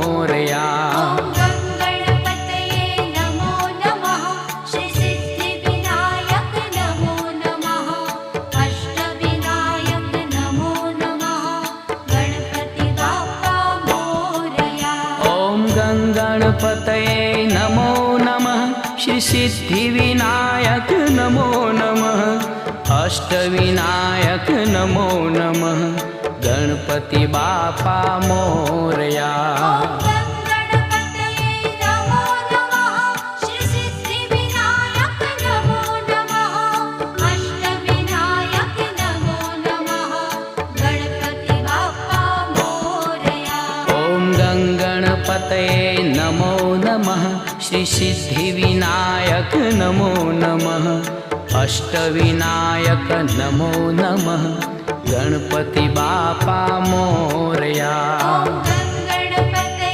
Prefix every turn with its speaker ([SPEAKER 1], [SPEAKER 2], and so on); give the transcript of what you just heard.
[SPEAKER 1] मोरया। गणपतये नमो नमः श्री सिद्धिविनायक नमो नमः अष्टविनायक नमो नमः गणपति बापा मोरया। गणपतये नमो नमः श्री सिद्धिविनायक नमो नमः अष्टविनायक नमो नमः गणपति बापा मोरया।